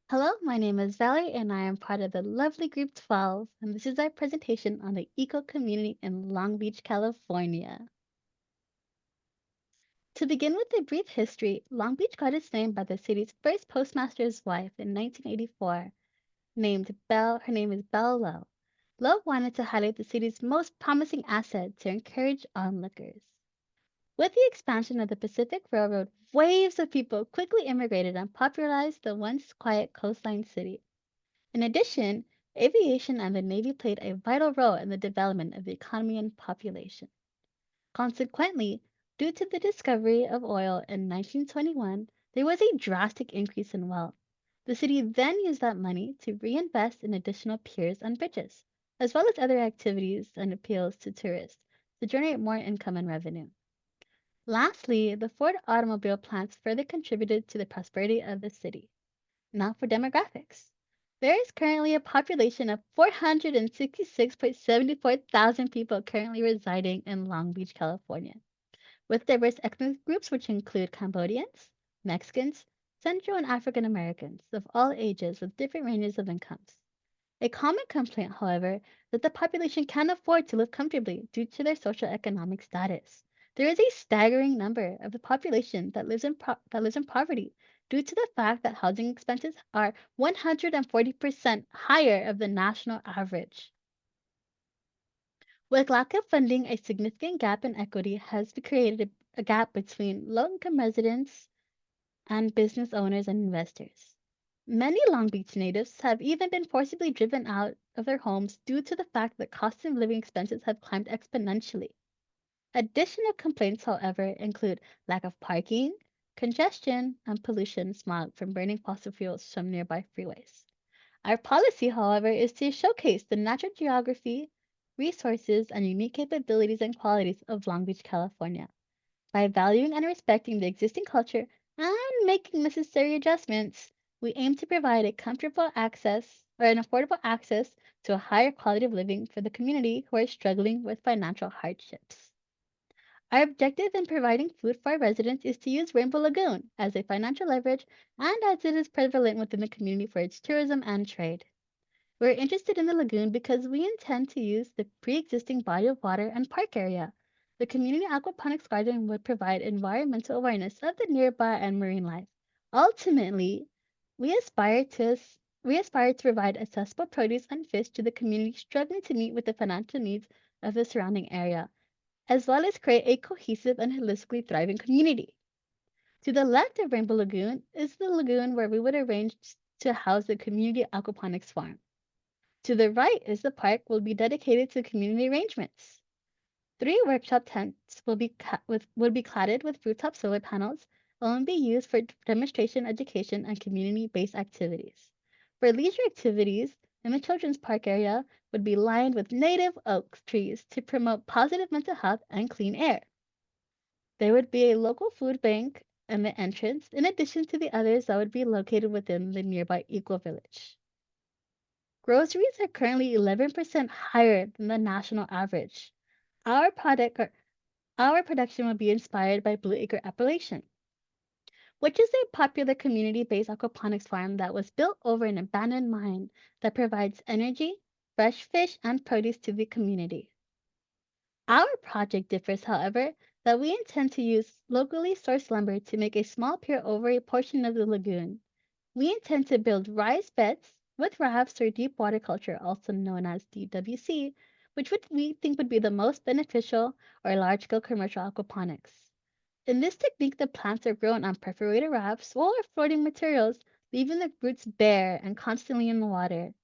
Hello, my name is Valerie, and I am part of the lovely Group 12, and this is our presentation on the eco community in Long Beach, California. To begin with a brief history, Long Beach got its name by the city's first postmaster's wife in 1984, her name is Belle Lowe. Lowe wanted to highlight the city's most promising asset to encourage onlookers. With the expansion of the Pacific Railroad, waves of people quickly immigrated and popularized the once quiet coastline city. In addition, aviation and the Navy played a vital role in the development of the economy and population. Consequently, due to the discovery of oil in 1921, there was a drastic increase in wealth. The city then used that money to reinvest in additional piers and bridges, as well as other activities and appeals to tourists to generate more income and revenue. Lastly, the Ford automobile plants further contributed to the prosperity of the city. Now for demographics. There is currently a population of 466.74 thousand people currently residing in Long Beach, California, with diverse ethnic groups which include Cambodians, Mexicans, Central and African Americans of all ages with different ranges of incomes. A common complaint, however, is that the population can't afford to live comfortably due to their social economic status. There is a staggering number of the population that lives in poverty due to the fact that housing expenses are 140% higher of the national average. With lack of funding, a significant gap in equity has created a gap between low-income residents and business owners and investors. Many Long Beach natives have even been forcibly driven out of their homes due to the fact that cost of living expenses have climbed exponentially. Additional complaints, however, include lack of parking, congestion, and pollution smog from burning fossil fuels from nearby freeways. Our policy, however, is to showcase the natural geography, resources, and unique capabilities and qualities of Long Beach, California. By valuing and respecting the existing culture and making necessary adjustments, we aim to provide a comfortable access or an affordable access to a higher quality of living for the community who are struggling with financial hardships. Our objective in providing food for our residents is to use Rainbow Lagoon as a financial leverage and as it is prevalent within the community for its tourism and trade. We're interested in the lagoon because we intend to use the pre existing body of water and park area. The community aquaponics garden would provide environmental awareness of the nearby and marine life. Ultimately, we aspire to we aspire to provide accessible produce and fish to the community struggling to meet with the financial needs of the surrounding area, as well as create a cohesive and holistically thriving community. To the left of Rainbow Lagoon is the lagoon where we would arrange to house the community aquaponics farm. To the right is the park will be dedicated to community arrangements. Three workshop tents will be cladded with rooftop solar panels and will be used for demonstration, education, and community-based activities. For leisure activities, in the children's park area would be lined with native oak trees to promote positive mental health and clean air. There would be a local food bank in the entrance, in addition to the others that would be located within the nearby Eco Village. Groceries are currently 11% higher than the national average. Our product our production will be inspired by Blue Acre Appellation, which is a popular community-based aquaponics farm that was built over an abandoned mine that provides energy, fresh fish, and produce to the community. Our project differs, however, that we intend to use locally sourced lumber to make a small pier over a portion of the lagoon. We intend to build raised beds with rafts or deep water culture, also known as DWC, which we think would be the most beneficial or large-scale commercial aquaponics. In this technique, the plants are grown on perforated rafts or floating materials, leaving the roots bare and constantly in the water.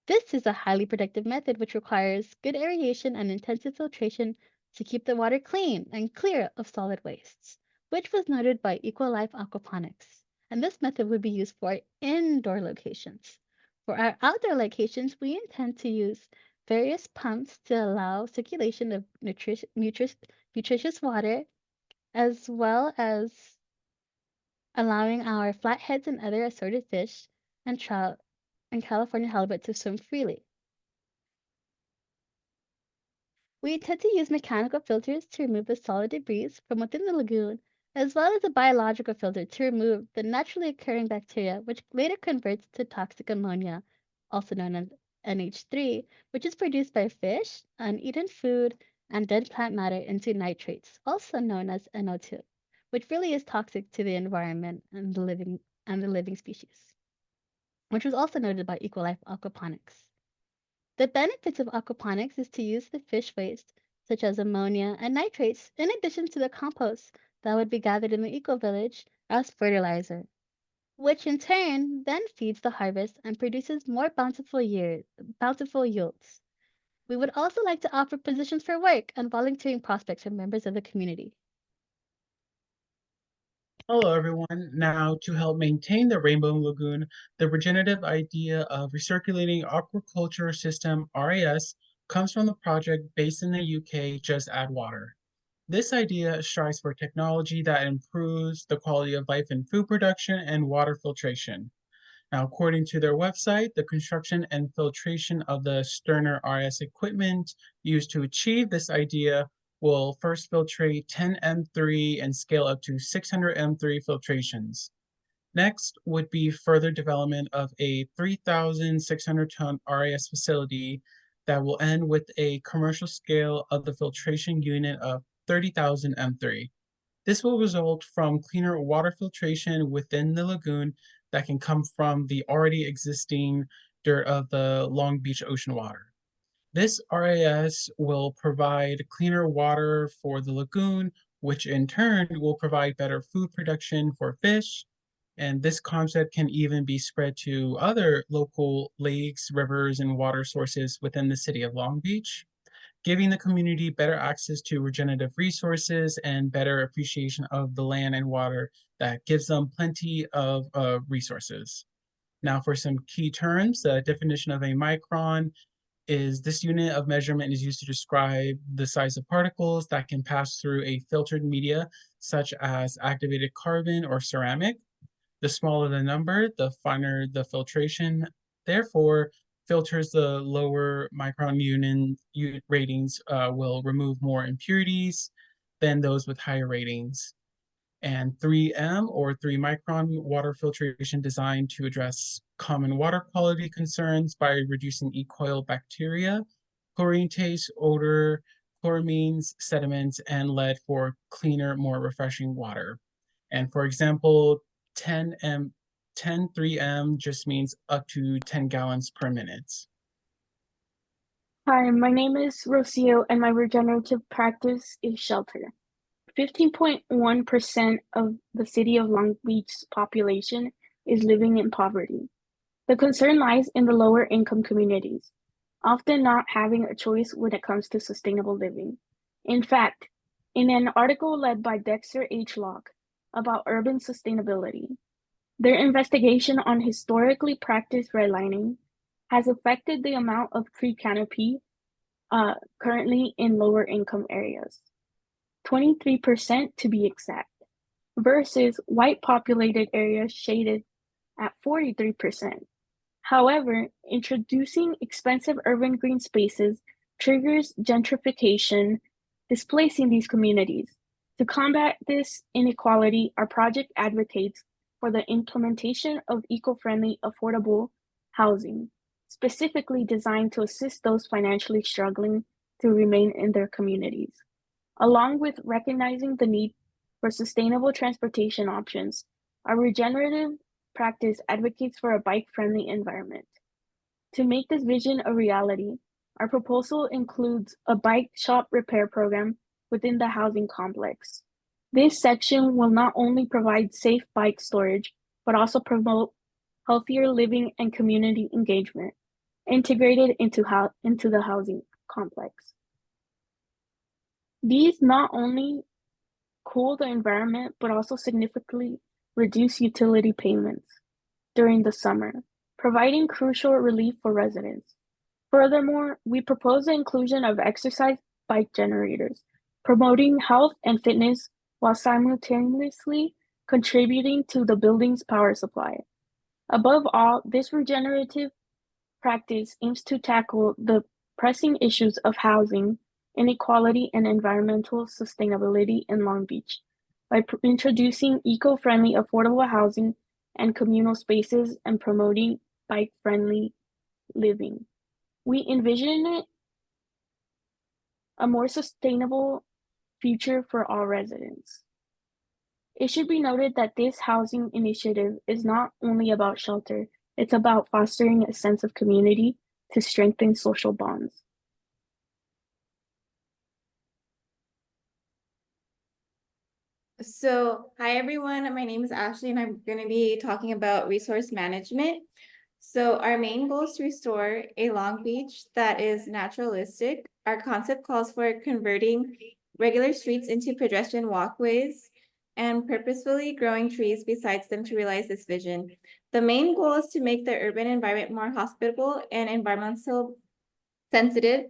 This is a highly productive method which requires good aeration and intensive filtration to keep the water clean and clear of solid wastes, which was noted by Equalife Aquaponics. And this method would be used for indoor locations. For our outdoor locations, we intend to use various pumps to allow circulation of nutritious water, as well as allowing our flatheads and other assorted fish and trout and California halibut to swim freely. We intend to use mechanical filters to remove the solid debris from within the lagoon, as well as a biological filter to remove the naturally occurring bacteria, which later converts to toxic ammonia, also known as NH3, which is produced by fish, uneaten food, and dead plant matter into nitrates, also known as NO2, which really is toxic to the environment and the living species, which was also noted by Equilife Aquaponics. The benefits of aquaponics is to use the fish waste, such as ammonia and nitrates, in addition to the compost that would be gathered in the eco-village as fertilizer, which in turn then feeds the harvest and produces more bountiful yields. We would also like to offer positions for work and volunteering prospects for members of the community. Hello, everyone. Now, to help maintain the Rainbow Lagoon, the regenerative idea of recirculating aquaculture system RAS comes from the project based in the UK, Just Add Water. This idea strives for technology that improves the quality of life in food production and water filtration. Now, according to their website, the construction and filtration of the Sterner RS equipment used to achieve this idea will first filtrate 10 M3 and scale up to 600 M3 filtrations. Next would be further development of a 3,600 ton RAS facility that will end with a commercial scale of the filtration unit of 30,000 M3. This will result from cleaner water filtration within the lagoon that can come from the already existing dirt of the Long Beach ocean water. This RAS will provide cleaner water for the lagoon, which in turn will provide better food production for fish. And this concept can even be spread to other local lakes, rivers, and water sources within the city of Long Beach, giving the community better access to regenerative resources and better appreciation of the land and water that gives them plenty of resources. Now, for some key terms, the definition of a micron is this unit of measurement is used to describe the size of particles that can pass through a filtered media, such as activated carbon or ceramic. The smaller the number, the finer the filtration. Therefore, filters the lower micron unit ratings will remove more impurities than those with higher ratings. And 3M or 3 micron water filtration designed to address common water quality concerns by reducing E. coli bacteria, chlorine taste, odor, chloramines, sediments, and lead for cleaner, more refreshing water. And for example, 10M, 10-3M just means up to 10 gallons per minute. Hi, my name is Rocio, and my regenerative practice is shelter. 15.1% of the city of Long Beach's population is living in poverty. The concern lies in the lower income communities, often not having a choice when it comes to sustainable living. In fact, in an article led by Dexter H. Locke about urban sustainability, their investigation on historically practiced redlining has affected the amount of tree canopy currently in lower income areas, 23% to be exact, versus white populated areas shaded at 43%. However, introducing expensive urban green spaces triggers gentrification, displacing these communities. To combat this inequality, our project advocates for the implementation of eco-friendly, affordable housing, specifically designed to assist those financially struggling to remain in their communities. Along with recognizing the need for sustainable transportation options, our regenerative practice advocates for a bike-friendly environment. To make this vision a reality, our proposal includes a bike shop repair program within the housing complex. This section will not only provide safe bike storage, but also promote healthier living and community engagement integrated into the housing complex. These not only cool the environment, but also significantly reduce utility payments during the summer, providing crucial relief for residents. Furthermore, we propose the inclusion of exercise bike generators, promoting health and fitness while simultaneously contributing to the building's power supply. Above all, this regenerative practice aims to tackle the pressing issues of housing, inequality, and environmental sustainability in Long Beach, by introducing eco-friendly, affordable housing and communal spaces and promoting bike-friendly living. We envision a more sustainable future for all residents. It should be noted that this housing initiative is not only about shelter, it's about fostering a sense of community to strengthen social bonds. So, hi everyone, my name is Ashley and I'm going to be talking about resource management. So our main goal is to restore a Long Beach that is naturalistic. Our concept calls for converting regular streets into pedestrian walkways and purposefully growing trees besides them to realize this vision. The main goal is to make the urban environment more hospitable and environmental sensitive.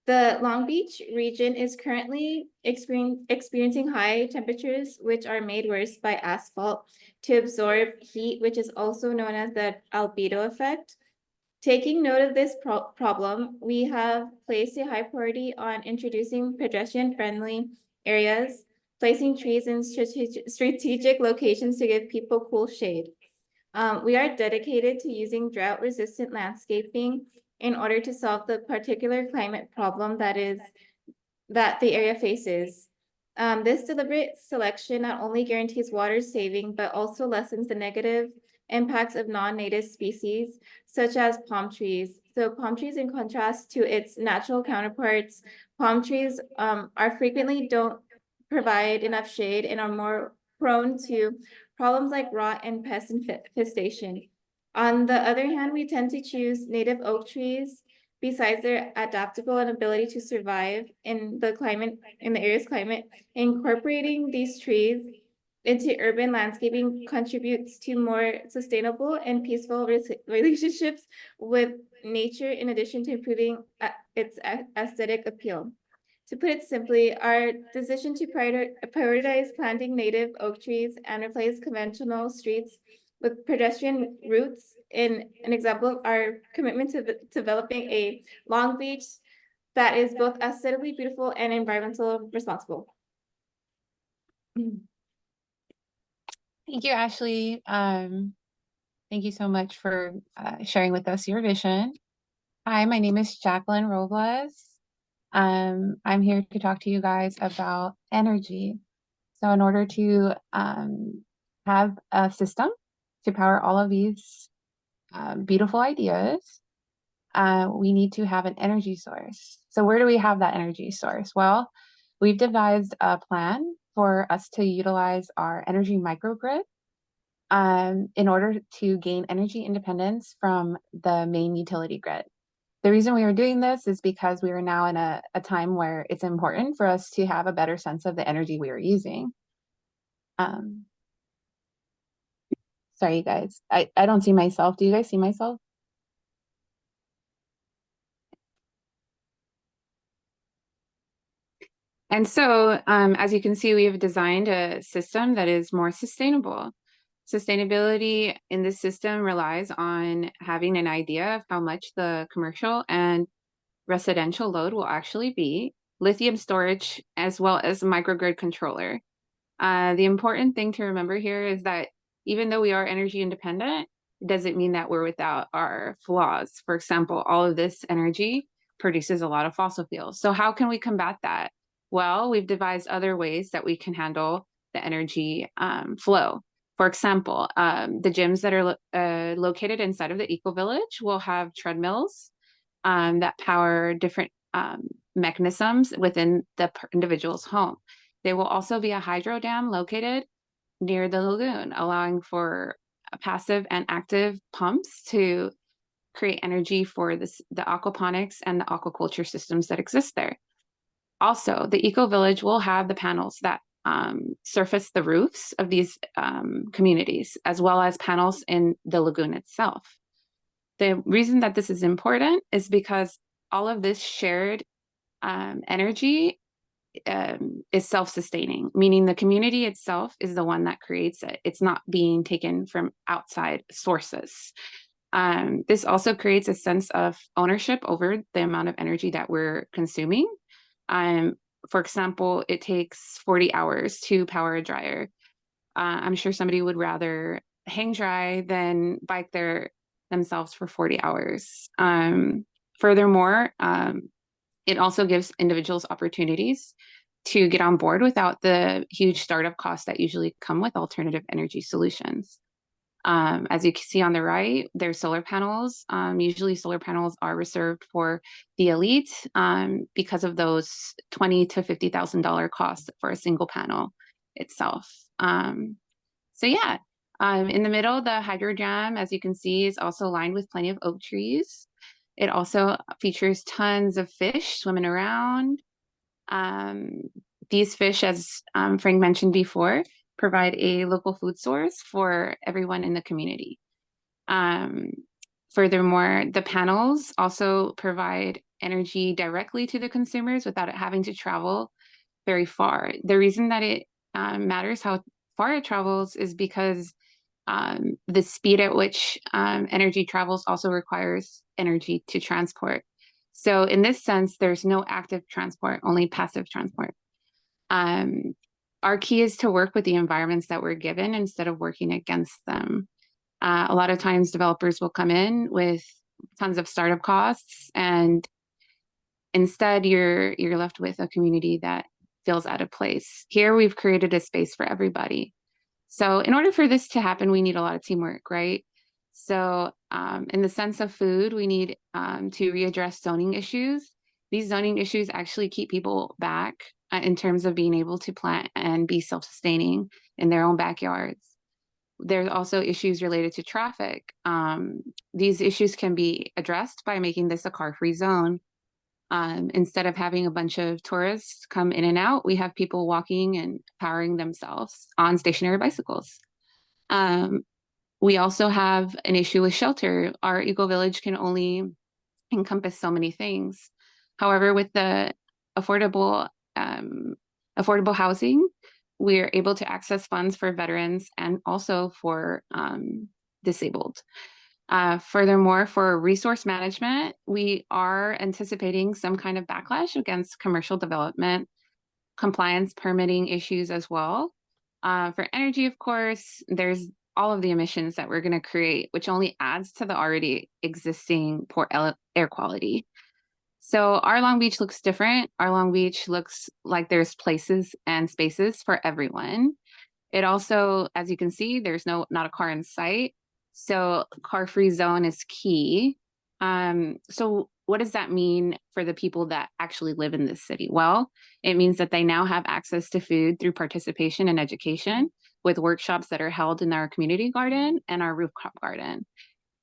The Long Beach region is currently experiencing high temperatures, which are made worse by asphalt to absorb heat, which is also known as the albedo effect. Taking note of this problem, we have placed a high priority on introducing pedestrian-friendly areas, placing trees in strategic locations to give people cool shade. We are dedicated to using drought-resistant landscaping in order to solve the particular climate problem that the area faces. This deliberate selection not only guarantees water saving, but also lessens the negative impacts of non-native species, such as palm trees. So palm trees, in contrast to its natural counterparts, palm trees are frequently don't provide enough shade and are more prone to problems like rot and pest infestation. On the other hand, we tend to choose native oak trees besides their adaptable and ability to survive in the area's climate. Incorporating these trees into urban landscaping contributes to more sustainable and peaceful relationships with nature, in addition to improving its aesthetic appeal. To put it simply, our decision to prioritize planting native oak trees and replace conventional streets with pedestrian routes in an example of our commitment to developing a Long Beach that is both aesthetically beautiful and environmentally responsible. Thank you, Ashley. Thank you so much for sharing with us your vision. Hi, my name is Jacqueline Robles. I'm here to talk to you guys about energy. So in order to have a system to power all of these beautiful ideas, we need to have an energy source. So where do we have that energy source? Well, we've devised a plan for us to utilize our energy microgrid in order to gain energy independence from the main utility grid. The reason we are doing this is because we are now in a time where it's important for us to have a better sense of the energy we are using. Sorry, guys, I don't see myself. Do you guys see myself? And so, as you can see, we have designed a system that is more sustainable. Sustainability in this system relies on having an idea of how much the commercial and residential load will actually be, lithium storage, as well as microgrid controller. The important thing to remember here is that even though we are energy independent, it doesn't mean that we're without our flaws. For example, all of this energy produces a lot of fossil fuels. So how can we combat that? Well, we've devised other ways that we can handle the energy flow. For example, the gyms that are located inside of the Eco Village will have treadmills that power different mechanisms within the individual's home. There will also be a hydro dam located near the lagoon, allowing for passive and active pumps to create energy for the aquaponics and the aquaculture systems that exist there. Also, the Eco Village will have the panels that surface the roofs of these communities, as well as panels in the lagoon itself. The reason that this is important is because all of this shared energy is self-sustaining, meaning the community itself is the one that creates it. It's not being taken from outside sources. This also creates a sense of ownership over the amount of energy that we're consuming. For example, it takes 40 hours to power a dryer. I'm sure somebody would rather hang dry than bike themselves for 40 hours. Furthermore, it also gives individuals opportunities to get on board without the huge startup costs that usually come with alternative energy solutions. As you can see on the right, there's solar panels. Usually solar panels are reserved for the elite because of those $20,000 to $50,000 costs for a single panel itself. So yeah, in the middle, the hydro dam, as you can see, is also lined with plenty of oak trees. It also features tons of fish swimming around. These fish, as Frank mentioned before, provide a local food source for everyone in the community. Furthermore, the panels also provide energy directly to the consumers without it having to travel very far. The reason that it matters how far it travels is because the speed at which energy travels also requires energy to transport. So in this sense, there's no active transport, only passive transport. Our key is to work with the environments that we're given instead of working against them. A lot of times developers will come in with tons of startup costs, and instead you're left with a community that feels out of place. Here we've created a space for everybody. So in order for this to happen, we need a lot of teamwork, right? So in the sense of food, we need to readdress zoning issues. These zoning issues actually keep people back in terms of being able to plant and be self-sustaining in their own backyards. There's also issues related to traffic. These issues can be addressed by making this a car-free zone. Instead of having a bunch of tourists come in and out, we have people walking and powering themselves on stationary bicycles. We also have an issue with shelter. Our eco-village can only encompass so many things. However, with the affordable housing, we're able to access funds for veterans and also for disabled. Furthermore, for resource management, we are anticipating some kind of backlash against commercial development, compliance, permitting issues as well. For energy, of course, there's all of the emissions that we're going to create, which only adds to the already existing poor air quality. So our Long Beach looks different. Our Long Beach looks like there's places and spaces for everyone. It also, as you can see, there's not a car in sight. So car-free zone is key. So what does that mean for the people that actually live in this city? Well, it means that they now have access to food through participation and education with workshops that are held in our community garden and our rooftop garden.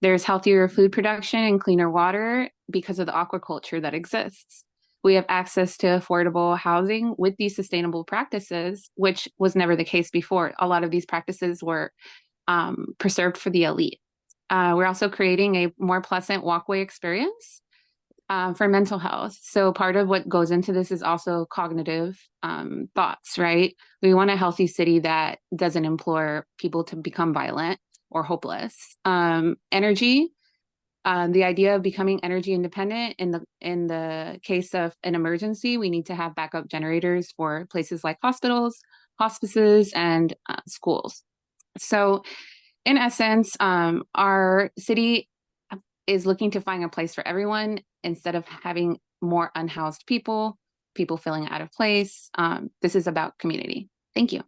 There's healthier food production and cleaner water because of the aquaculture that exists. We have access to affordable housing with these sustainable practices, which was never the case before. A lot of these practices were preserved for the elite. We're also creating a more pleasant walkway experience for mental health. So part of what goes into this is also cognitive thoughts, right? We want a healthy city that doesn't implore people to become violent or hopeless. Energy, the idea of becoming energy independent in the case of an emergency, we need to have backup generators for places like hospitals, hospices, and schools. So in essence, our city is looking to find a place for everyone instead of having more unhoused people feeling out of place. This is about community. Thank you.